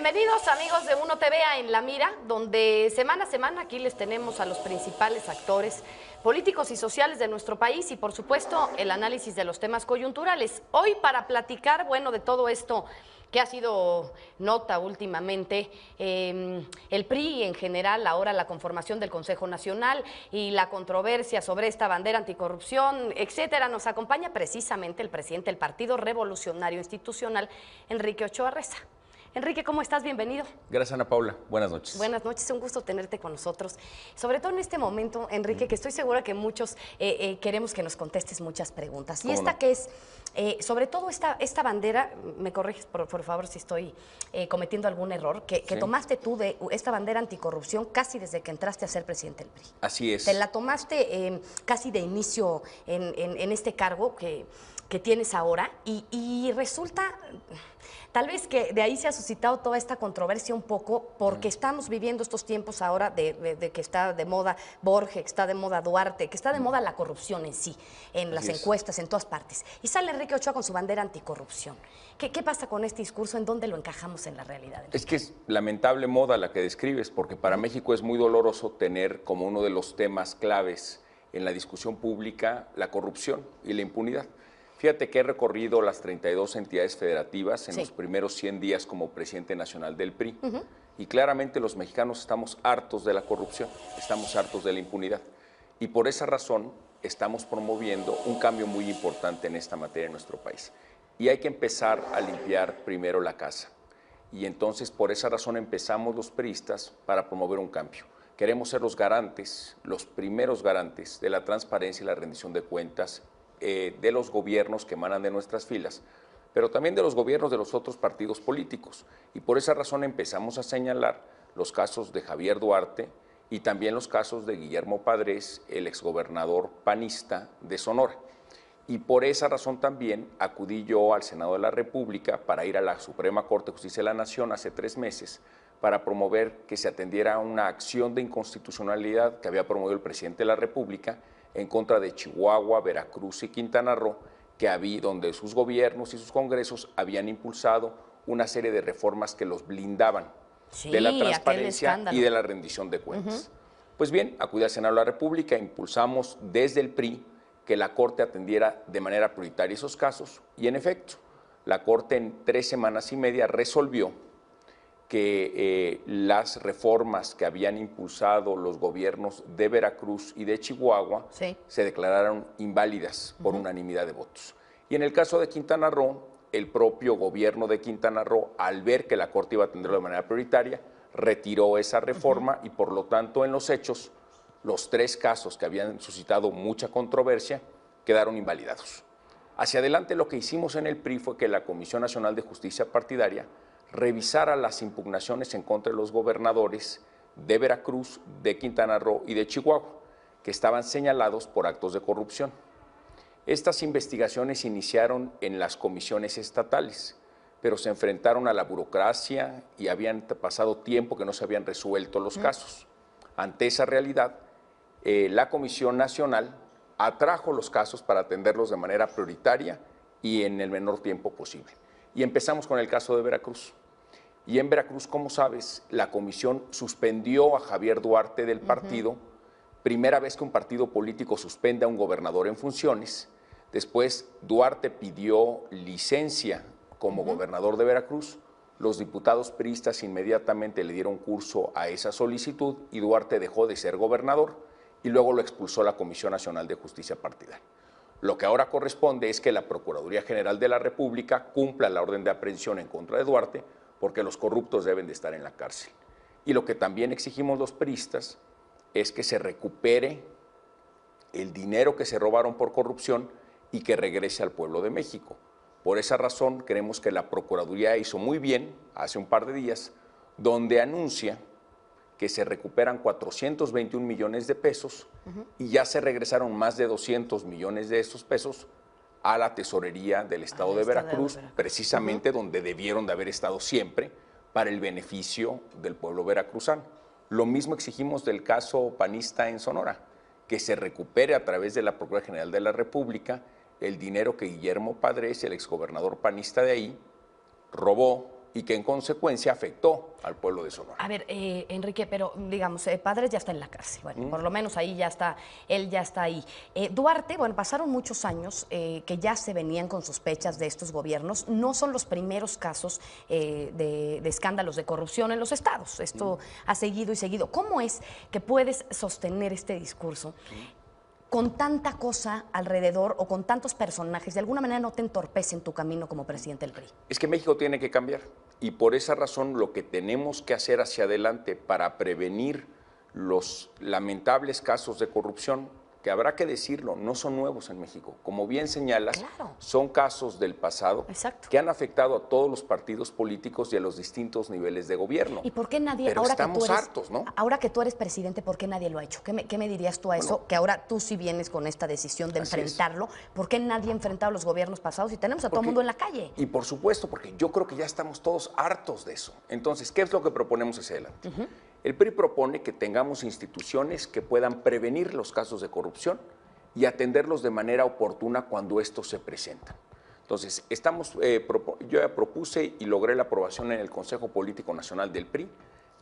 Bienvenidos amigos de Uno TV a En la Mira, donde semana a semana aquí les tenemos a los principales actores políticos y sociales de nuestro país y por supuesto el análisis de los temas coyunturales. Hoy para platicar, bueno, de todo esto que ha sido nota últimamente, el PRI en general, ahora la conformación del Consejo Nacional y la controversia sobre esta bandera anticorrupción, etcétera, nos acompaña precisamente el presidente del Partido Revolucionario Institucional, Enrique Ochoa Reza. Enrique, ¿cómo estás? Bienvenido. Gracias, Ana Paula. Buenas noches. Buenas noches, un gusto tenerte con nosotros. Sobre todo en este momento, Enrique, que estoy segura que muchos queremos que nos contestes muchas preguntas. Y esta que es, sobre todo esta bandera, me corriges por favor si estoy cometiendo algún error, que tomaste tú de esta bandera anticorrupción casi desde que entraste a ser presidente del PRI. Así es. Te la tomaste casi de inicio en este cargo que tienes ahora y resulta... Tal vez que de ahí se ha suscitado toda esta controversia un poco porque estamos viviendo estos tiempos ahora de que está de moda Borges, que está de moda Duarte, que está de moda la corrupción en sí, en las encuestas, en todas partes. Y sale Enrique Ochoa con su bandera anticorrupción. ¿Qué pasa con este discurso? ¿En dónde lo encajamos en la realidad? Es que es lamentable moda la que describes, porque para México es muy doloroso tener como uno de los temas claves en la discusión pública la corrupción y la impunidad. Fíjate que he recorrido las 32 entidades federativas en los primeros 100 días como presidente nacional del PRI y claramente los mexicanos estamos hartos de la corrupción, estamos hartos de la impunidad y por esa razón estamos promoviendo un cambio muy importante en esta materia en nuestro país. Y hay que empezar a limpiar primero la casa y entonces por esa razón empezamos los priistas para promover un cambio. Queremos ser los garantes, los primeros garantes de la transparencia y la rendición de cuentas de los gobiernos que emanan de nuestras filas, pero también de los gobiernos de los otros partidos políticos. Y por esa razón empezamos a señalar los casos de Javier Duarte y también los casos de Guillermo Padres, el exgobernador panista de Sonora. Y por esa razón también acudí yo al Senado de la República para ir a la Suprema Corte de Justicia de la Nación hace 3 meses para promover que se atendiera a una acción de inconstitucionalidad que había promovido el presidente de la República en contra de Chihuahua, Veracruz y Quintana Roo, donde sus gobiernos y sus congresos habían impulsado una serie de reformas que los blindaban de la transparencia y de la rendición de cuentas. Pues bien, acudí al Senado de la República, impulsamos desde el PRI que la Corte atendiera de manera prioritaria esos casos y en efecto, la Corte en 3 semanas y media resolvió que las reformas que habían impulsado los gobiernos de Veracruz y de Chihuahua se declararon inválidas por unanimidad de votos. Y en el caso de Quintana Roo, el propio gobierno de Quintana Roo, al ver que la Corte iba a atenderlo de manera prioritaria, retiró esa reforma y por lo tanto en los hechos, los 3 casos que habían suscitado mucha controversia quedaron invalidados. Hacia adelante lo que hicimos en el PRI fue que la Comisión Nacional de Justicia Partidaria revisara las impugnaciones en contra de los gobernadores de Veracruz, de Quintana Roo y de Chihuahua, que estaban señalados por actos de corrupción. Estas investigaciones iniciaron en las comisiones estatales, pero se enfrentaron a la burocracia y habían pasado tiempo que no se habían resuelto los casos. Ante esa realidad, la Comisión Nacional atrajo los casos para atenderlos de manera prioritaria y en el menor tiempo posible. Y empezamos con el caso de Veracruz. Y en Veracruz, como sabes, la comisión suspendió a Javier Duarte del partido, primera vez que un partido político suspende a un gobernador en funciones. Después, Duarte pidió licencia como gobernador de Veracruz. Los diputados priistas inmediatamente le dieron curso a esa solicitud y Duarte dejó de ser gobernador y luego lo expulsó la Comisión Nacional de Justicia Partidaria. Lo que ahora corresponde es que la Procuraduría General de la República cumpla la orden de aprehensión en contra de Duarte porque los corruptos deben de estar en la cárcel. Y lo que también exigimos los priistas es que se recupere el dinero que se robaron por corrupción y que regrese al pueblo de México. Por esa razón creemos que la Procuraduría hizo muy bien hace un par de días, donde anuncia que se recuperan 421 millones de pesos y ya se regresaron más de 200 millones de esos pesos a la tesorería del Estado de Veracruz, precisamente donde debieron de haber estado siempre para el beneficio del pueblo veracruzano. Lo mismo exigimos del caso panista en Sonora, que se recupere a través de la Procuraduría General de la República el dinero que Guillermo Padres, el exgobernador panista de ahí, robó Sí. y que en consecuencia afectó al pueblo de Sonora. A ver, Enrique, pero digamos, Padres ya está en la cárcel, bueno, por lo menos ahí ya está, él ya está ahí. Duarte, bueno, pasaron muchos años que ya se venían con sospechas de estos gobiernos, no son los primeros casos de escándalos de corrupción en los estados, esto ha seguido y seguido. ¿Cómo es que puedes sostener este discurso con tanta cosa alrededor o con tantos personajes? ¿De alguna manera no te entorpecen tu camino como presidente del PRI? Es que México tiene que cambiar y por esa razón lo que tenemos que hacer hacia adelante para prevenir los lamentables casos de corrupción, que habrá que decirlo, no son nuevos en México. Como bien señalas, Claro. son casos del pasado Exacto. que han afectado a todos los partidos políticos y a los distintos niveles de gobierno. ¿Y por qué nadie, Pero ahora que estamos tú eres, hartos, ¿no? ahora que tú eres presidente, por qué nadie lo ha hecho? ¿Qué me dirías tú a eso? Que ahora tú sí vienes con esta decisión de Así enfrentarlo. ¿Por qué nadie ha enfrentado los gobiernos pasados y tenemos a todo el mundo en la calle? Y por supuesto, porque yo creo que ya estamos todos hartos de eso. Entonces, ¿qué es lo que proponemos hacia adelante? El PRI propone que tengamos instituciones que puedan prevenir los casos de corrupción y atenderlos de manera oportuna cuando estos se presentan. Entonces, yo ya propuse y logré la aprobación en el Consejo Político Nacional del PRI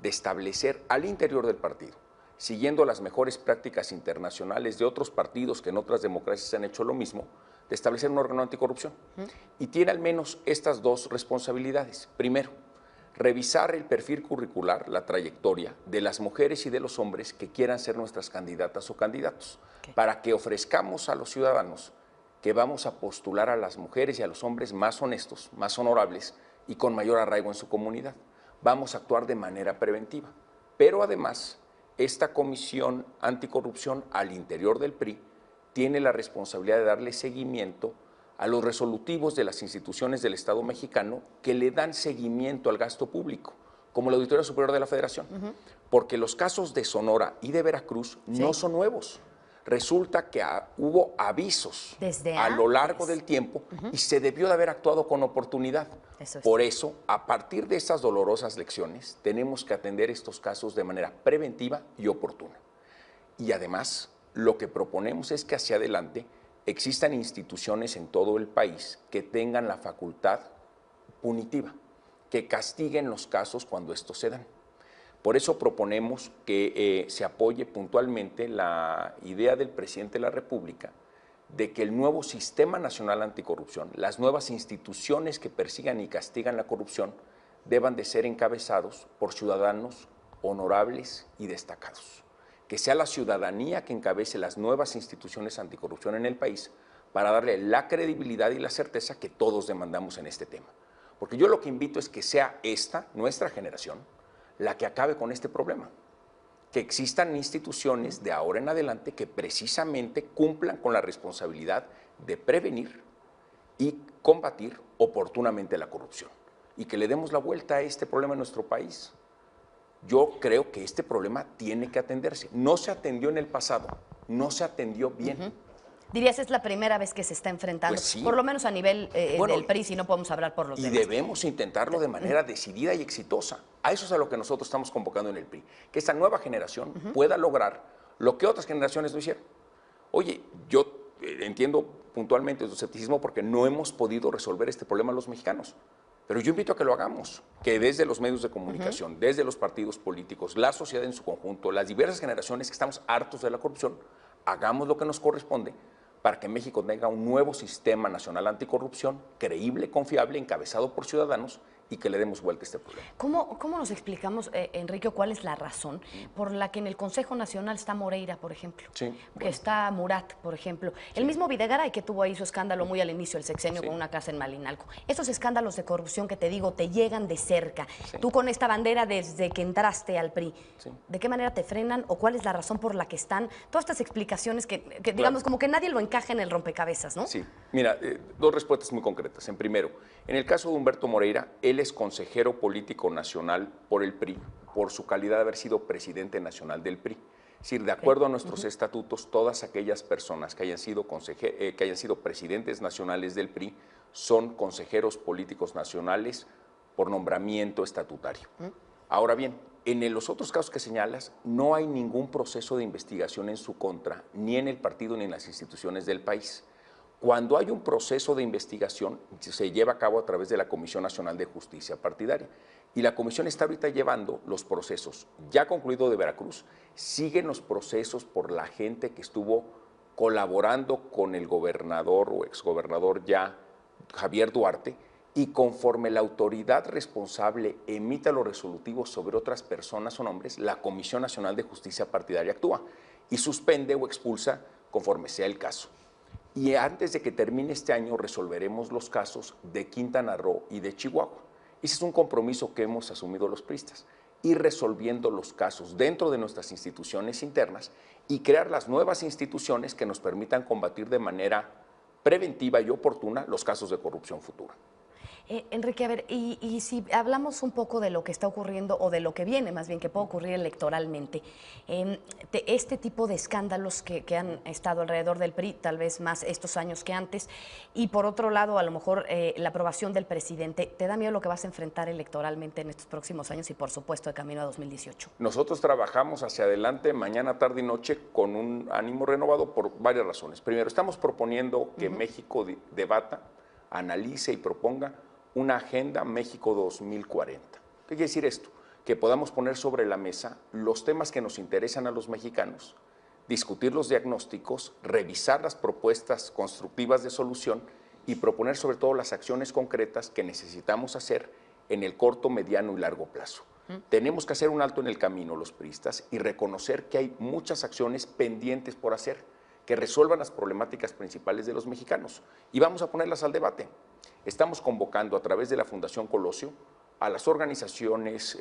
de establecer al interior del partido, siguiendo las mejores prácticas internacionales de otros partidos que en otras democracias han hecho lo mismo, de establecer un órgano anticorrupción. Y tiene al menos estas dos responsabilidades. Primero, revisar el perfil curricular, la trayectoria de las mujeres y de los hombres que quieran ser nuestras candidatas o candidatos, para que ofrezcamos a los ciudadanos que vamos a postular a las mujeres y a los hombres más honestos, más honorables y con mayor arraigo en su comunidad. Vamos a actuar de manera preventiva. Pero además, esta comisión anticorrupción al interior del PRI tiene la responsabilidad de darle seguimiento a los resolutivos de las instituciones del Estado mexicano que le dan seguimiento al gasto público, como la Auditoría Superior de la Federación, porque los casos de Sonora y de Veracruz no son nuevos. Resulta que hubo avisos Desde a lo largo antes. del tiempo y se debió de haber actuado con oportunidad. Eso es. Por eso, a partir de estas dolorosas lecciones, tenemos que atender estos casos de manera preventiva y oportuna. Y además, lo que proponemos es que hacia adelante existan instituciones en todo el país que tengan la facultad punitiva, que castiguen los casos cuando estos se dan. Por eso proponemos que se apoye puntualmente la idea del presidente de la República de que el nuevo Sistema Nacional Anticorrupción, las nuevas instituciones que persigan y castigan la corrupción, deban de ser encabezados por ciudadanos honorables y destacados. Que sea la ciudadanía que encabece las nuevas instituciones anticorrupción en el país para darle la credibilidad y la certeza que todos demandamos en este tema. Porque yo lo que invito es que sea nuestra generación, la que acabe con este problema. Que existan instituciones de ahora en adelante que precisamente cumplan con la responsabilidad de prevenir y combatir oportunamente la corrupción. Y que le demos la vuelta a este problema en nuestro país. Yo creo que este problema tiene que atenderse. No se atendió en el pasado, no se atendió bien. Dirías, es la primera vez que se está enfrentando, Pues sí. por lo menos a nivel del PRI, si no podemos hablar por los Y demás. debemos intentarlo de manera decidida y exitosa. A eso es a lo que nosotros estamos convocando en el PRI. Que esta nueva generación pueda lograr lo que otras generaciones no hicieron. Oye, yo entiendo puntualmente tu escepticismo porque no hemos podido resolver este problema los mexicanos. Pero yo invito a que lo hagamos, que desde los medios de comunicación, desde los partidos políticos, la sociedad en su conjunto, las diversas generaciones que estamos hartos de la corrupción, hagamos lo que nos corresponde para que México tenga un nuevo sistema nacional anticorrupción, creíble, confiable, encabezado por ciudadanos y que le demos vuelta a este problema. ¿Cómo nos explicamos, Enrique, cuál es la razón por la que en el Consejo Nacional está Moreira, por ejemplo? Sí, Que está Murat, por ejemplo. El mismo Videgaray, que tuvo ahí su escándalo muy al inicio del sexenio con una casa en Malinalco. Esos escándalos de corrupción que te digo, te llegan de cerca. Tú con esta bandera desde que entraste al PRI. ¿De qué manera te frenan o cuál es la razón por la que están? Todas estas explicaciones que digamos, como que nadie lo encaja en el rompecabezas, ¿no? Sí, mira, dos respuestas muy concretas. En primero, en el caso de Humberto Moreira, él es consejero político nacional por el PRI, por su calidad de haber sido presidente nacional del PRI. Es decir, de acuerdo a nuestros estatutos, todas aquellas personas que hayan sido presidentes nacionales del PRI son consejeros políticos nacionales por nombramiento estatutario. Ahora bien, en los otros casos que señalas, no hay ningún proceso de investigación en su contra, ni en el partido ni en las instituciones del país. Cuando hay un proceso de investigación, se lleva a cabo a través de la Comisión Nacional de Justicia Partidaria. Y la comisión está ahorita llevando los procesos. Ya concluido de Veracruz, siguen los procesos por la gente que estuvo colaborando con el gobernador o exgobernador ya, Javier Duarte, y conforme la autoridad responsable emita los resolutivos sobre otras personas o nombres, la Comisión Nacional de Justicia Partidaria actúa y suspende o expulsa conforme sea el caso. Y antes de que termine este año resolveremos los casos de Quintana Roo y de Chihuahua. Ese es un compromiso que hemos asumido los priistas, ir resolviendo los casos dentro de nuestras instituciones internas y crear las nuevas instituciones que nos permitan combatir de manera preventiva y oportuna los casos de corrupción futura. Enrique, a ver, y si hablamos un poco de lo que está ocurriendo, o de lo que viene más bien, que puede ocurrir electoralmente, de este tipo de escándalos que han estado alrededor del PRI, tal vez más estos años que antes, y por otro lado, a lo mejor la aprobación del presidente, ¿te da miedo lo que vas a enfrentar electoralmente en estos próximos años y por supuesto de camino a 2018? Nosotros trabajamos hacia adelante mañana, tarde y noche con un ánimo renovado por varias razones. Primero, estamos proponiendo que México debata, analice y proponga una agenda México 2040. ¿Qué quiere decir esto? Que podamos poner sobre la mesa los temas que nos interesan a los mexicanos, discutir los diagnósticos, revisar las propuestas constructivas de solución y proponer sobre todo las acciones concretas que necesitamos hacer en el corto, mediano y largo plazo. Tenemos que hacer un alto en el camino los priistas y reconocer que hay muchas acciones pendientes por hacer que resuelvan las problemáticas principales de los mexicanos y vamos a ponerlas al debate. Estamos convocando a través de la Fundación Colosio a las organizaciones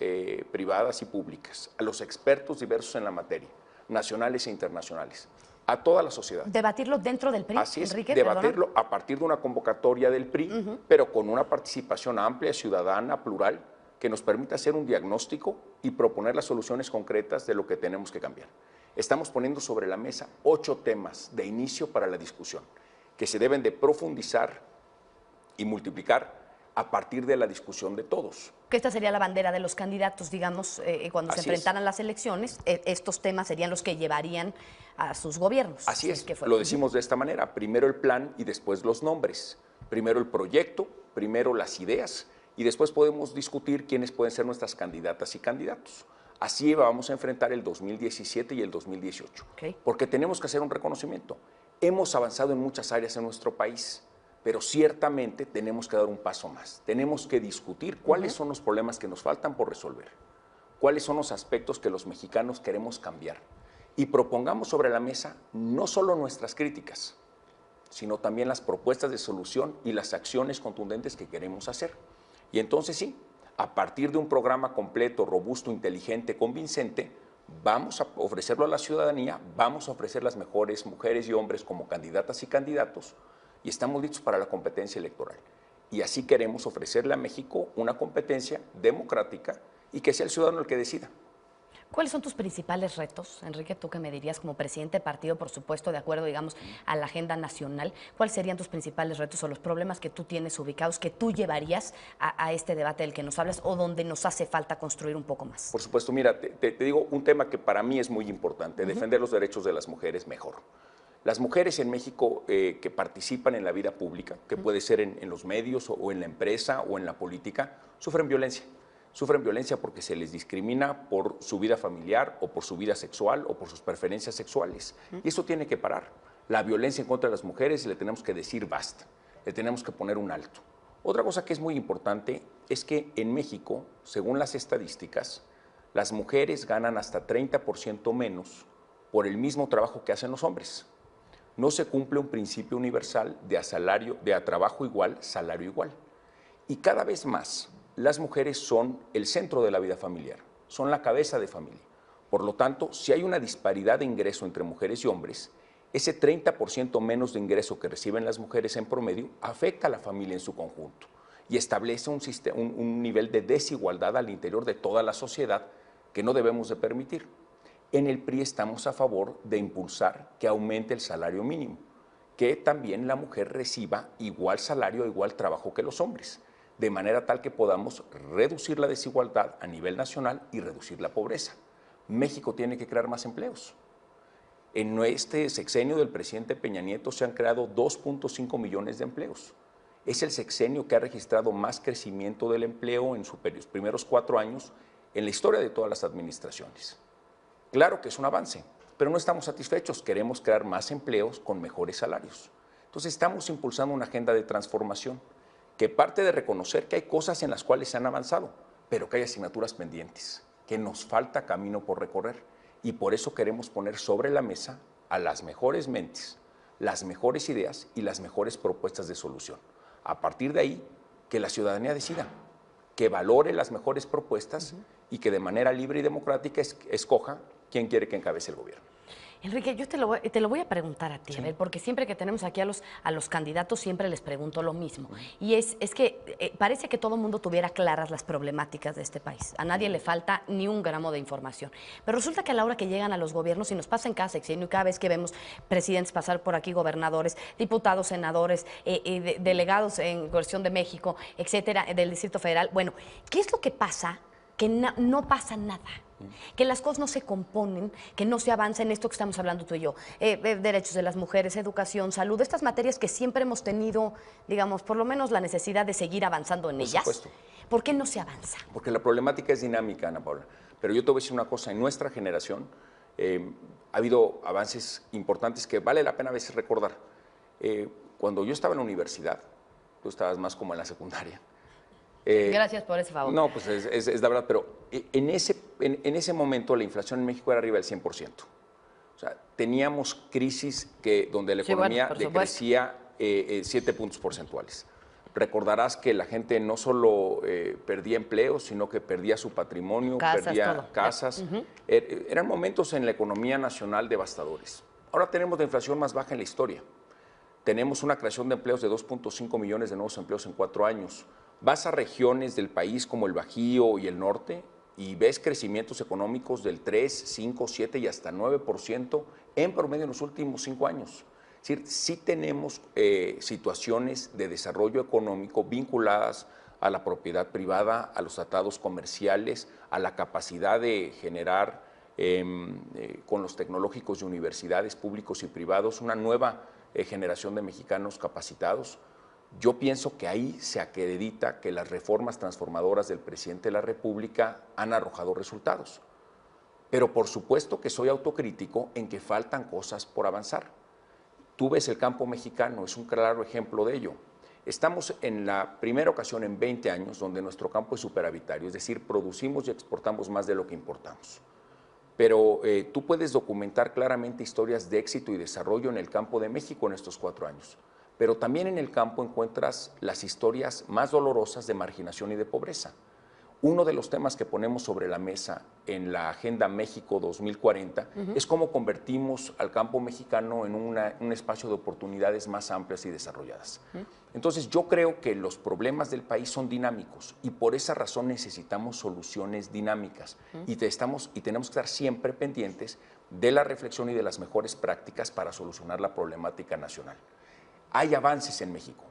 privadas y públicas, a los expertos diversos en la materia, nacionales e internacionales, a toda la sociedad. ¿Debatirlo dentro del PRI, Así es, Enrique? debatirlo a partir de una convocatoria del PRI, pero con una participación amplia, ciudadana, plural, que nos permita hacer un diagnóstico y proponer las soluciones concretas de lo que tenemos que cambiar. Estamos poniendo sobre la mesa 8 temas de inicio para la discusión, que se deben de profundizar y multiplicar a partir de la discusión de todos. Que esta sería la bandera de los candidatos, digamos, cuando se enfrentaran las elecciones, estos temas serían los que llevarían a sus gobiernos. Así es, lo decimos de esta manera, primero el plan y después los nombres, primero el proyecto, primero las ideas y después podemos discutir quiénes pueden ser nuestras candidatas y candidatos. Así vamos a enfrentar el 2017 y el 2018, porque tenemos que hacer un reconocimiento. Hemos avanzado en muchas áreas en nuestro país, pero ciertamente tenemos que dar un paso más. Tenemos que discutir cuáles son los problemas que nos faltan por resolver, cuáles son los aspectos que los mexicanos queremos cambiar y propongamos sobre la mesa no solo nuestras críticas, sino también las propuestas de solución y las acciones contundentes que queremos hacer. Y entonces sí, a partir de un programa completo, robusto, inteligente, convincente, vamos a ofrecerlo a la ciudadanía, vamos a ofrecer las mejores mujeres y hombres como candidatas y candidatos, y estamos listos para la competencia electoral. Y así queremos ofrecerle a México una competencia democrática y que sea el ciudadano el que decida. ¿Cuáles son tus principales retos, Enrique, tú que me dirías como presidente de partido, por supuesto, de acuerdo, digamos, a la agenda nacional? ¿Cuáles serían tus principales retos o los problemas que tú tienes ubicados, que tú llevarías a este debate del que nos hablas o donde nos hace falta construir un poco más? Por supuesto, mira, te digo un tema que para mí es muy importante, defender los derechos de las mujeres mejor. Las mujeres en México que participan en la vida pública, que puede ser en los medios o en la empresa o en la política, sufren violencia. Sufren violencia porque se les discrimina por su vida familiar o por su vida sexual o por sus preferencias sexuales. Y eso tiene que parar. La violencia en contra de las mujeres le tenemos que decir basta, le tenemos que poner un alto. Otra cosa que es muy importante es que en México, según las estadísticas, las mujeres ganan hasta 30% menos por el mismo trabajo que hacen los hombres. No se cumple un principio universal de a trabajo igual, salario igual. Y cada vez más las mujeres son el centro de la vida familiar, son la cabeza de familia. Por lo tanto, si hay una disparidad de ingreso entre mujeres y hombres, ese 30% menos de ingreso que reciben las mujeres en promedio afecta a la familia en su conjunto y establece un nivel de desigualdad al interior de toda la sociedad que no debemos de permitir. En el PRI estamos a favor de impulsar que aumente el salario mínimo, que también la mujer reciba igual salario, igual trabajo que los hombres, de manera tal que podamos reducir la desigualdad a nivel nacional y reducir la pobreza. México tiene que crear más empleos. En este sexenio del presidente Peña Nieto se han creado 2.5 millones de empleos. Es el sexenio que ha registrado más crecimiento del empleo en sus primeros 4 años en la historia de todas las administraciones. Claro que es un avance, pero no estamos satisfechos. Queremos crear más empleos con mejores salarios. Entonces estamos impulsando una agenda de transformación que parte de reconocer que hay cosas en las cuales se han avanzado, pero que hay asignaturas pendientes, que nos falta camino por recorrer. Y por eso queremos poner sobre la mesa a las mejores mentes, las mejores ideas y las mejores propuestas de solución. A partir de ahí, que la ciudadanía decida, que valore las mejores propuestas y que de manera libre y democrática escoja quién quiere que encabece el gobierno. Enrique, yo te lo voy a preguntar a ti, a ver, porque siempre que tenemos aquí a los candidatos siempre les pregunto lo mismo. Y es que parece que todo el mundo tuviera claras las problemáticas de este país. A nadie le falta ni un gramo de información. Pero resulta que a la hora que llegan a los gobiernos, y nos pasa en cada sexenio, y cada vez que vemos presidentes pasar por aquí, gobernadores, diputados, senadores, delegados en Coalición de México, etcétera, del Distrito Federal, bueno, ¿qué es lo que pasa? Que no pasa nada, que las cosas no se componen, que no se avanza en esto que estamos hablando tú y yo, derechos de las mujeres, educación, salud, estas materias que siempre hemos tenido, digamos, por lo menos la necesidad de seguir avanzando en ellas. Por supuesto. ¿Por qué no se avanza? Porque la problemática es dinámica, Ana Paula. Pero yo te voy a decir una cosa, en nuestra generación ha habido avances importantes que vale la pena a veces recordar. Cuando yo estaba en la universidad, tú estabas más como en la secundaria. Gracias por ese favor. No, pues es la verdad, pero en ese momento la inflación en México era arriba del 100%. O sea, teníamos crisis donde la economía decrecía 7 puntos porcentuales. Recordarás que la gente no solo perdía empleo, sino que perdía su patrimonio, perdía casas. Eran momentos en la economía nacional devastadores. Ahora tenemos la inflación más baja en la historia. Tenemos una creación de empleos de 2.5 millones de nuevos empleos en 4 años. Vas a regiones del país como el Bajío y el norte y ves crecimientos económicos del 3, 5, 7 y hasta 9% en promedio en los últimos 5 años. Es decir, sí tenemos situaciones de desarrollo económico vinculadas a la propiedad privada, a los tratados comerciales, a la capacidad de generar con los tecnológicos de universidades públicos y privados una nueva generación de mexicanos capacitados. Yo pienso que ahí se acredita que las reformas transformadoras del presidente de la República han arrojado resultados. Pero por supuesto que soy autocrítico en que faltan cosas por avanzar. Tú ves el campo mexicano, es un claro ejemplo de ello. Estamos en la primera ocasión en 20 años donde nuestro campo es superavitario, es decir, producimos y exportamos más de lo que importamos. Pero tú puedes documentar claramente historias de éxito y desarrollo en el campo de México en estos 4 años. Pero también en el campo encuentras las historias más dolorosas de marginación y de pobreza. Uno de los temas que ponemos sobre la mesa en la Agenda México 2040 es cómo convertimos al campo mexicano en un espacio de oportunidades más amplias y desarrolladas. Entonces yo creo que los problemas del país son dinámicos y por esa razón necesitamos soluciones dinámicas y tenemos que estar siempre pendientes de la reflexión y de las mejores prácticas para solucionar la problemática nacional. Hay avances en México,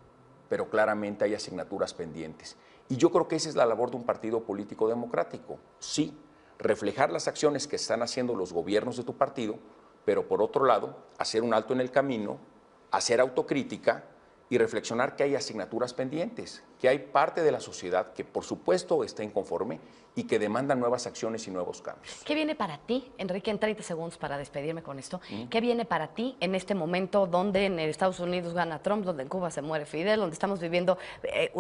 pero claramente hay asignaturas pendientes. Y yo creo que esa es la labor de un partido político democrático. Sí, reflejar las acciones que están haciendo los gobiernos de tu partido, pero por otro lado, hacer un alto en el camino, hacer autocrítica y reflexionar que hay asignaturas pendientes, que hay parte de la sociedad que por supuesto está inconforme y que demanda nuevas acciones y nuevos cambios. ¿Qué viene para ti, Enrique, en 30 segundos para despedirme con esto? ¿Qué viene para ti en este momento donde en Estados Unidos gana Trump, donde en Cuba se muere Fidel, donde estamos viviendo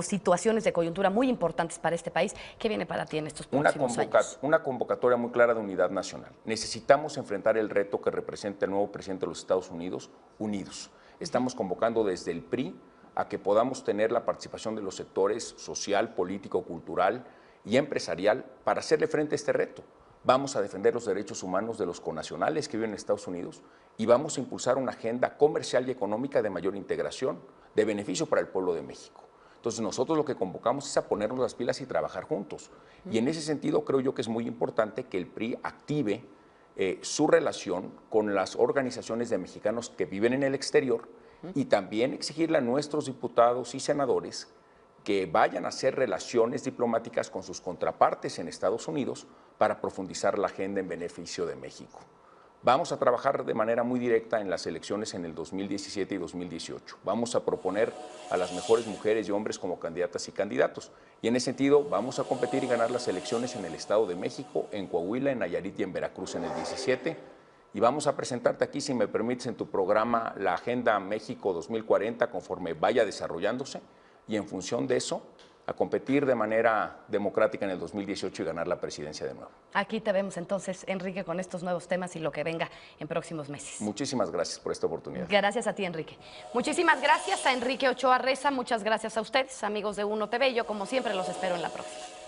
situaciones de coyuntura muy importantes para este país? ¿Qué viene para ti en estos próximos años? Una convocatoria muy clara de unidad nacional. Necesitamos enfrentar el reto que representa el nuevo presidente de los Estados Unidos, unidos. Estamos convocando desde el PRI a que podamos tener la participación de los sectores social, político, cultural y empresarial para hacerle frente a este reto. Vamos a defender los derechos humanos de los connacionales que viven en Estados Unidos y vamos a impulsar una agenda comercial y económica de mayor integración, de beneficio para el pueblo de México. Entonces nosotros lo que convocamos es a ponernos las pilas y trabajar juntos. Y en ese sentido creo yo que es muy importante que el PRI active su relación con las organizaciones de mexicanos que viven en el exterior y también exigirle a nuestros diputados y senadores que vayan a hacer relaciones diplomáticas con sus contrapartes en Estados Unidos para profundizar la agenda en beneficio de México. Vamos a trabajar de manera muy directa en las elecciones en el 2017 y 2018. Vamos a proponer a las mejores mujeres y hombres como candidatas y candidatos. Y en ese sentido vamos a competir y ganar las elecciones en el Estado de México, en Coahuila, en Nayarit y en Veracruz en el 17. Y vamos a presentarte aquí, si me permites, en tu programa la Agenda México 2040 conforme vaya desarrollándose. Y en función de eso, a competir de manera democrática en el 2018 y ganar la presidencia de nuevo. Aquí te vemos entonces, Enrique, con estos nuevos temas y lo que venga en próximos meses. Muchísimas gracias por esta oportunidad. Gracias a ti, Enrique. Muchísimas gracias a Enrique Ochoa Reza, muchas gracias a ustedes, amigos de Uno TV. Yo, como siempre, los espero en la próxima.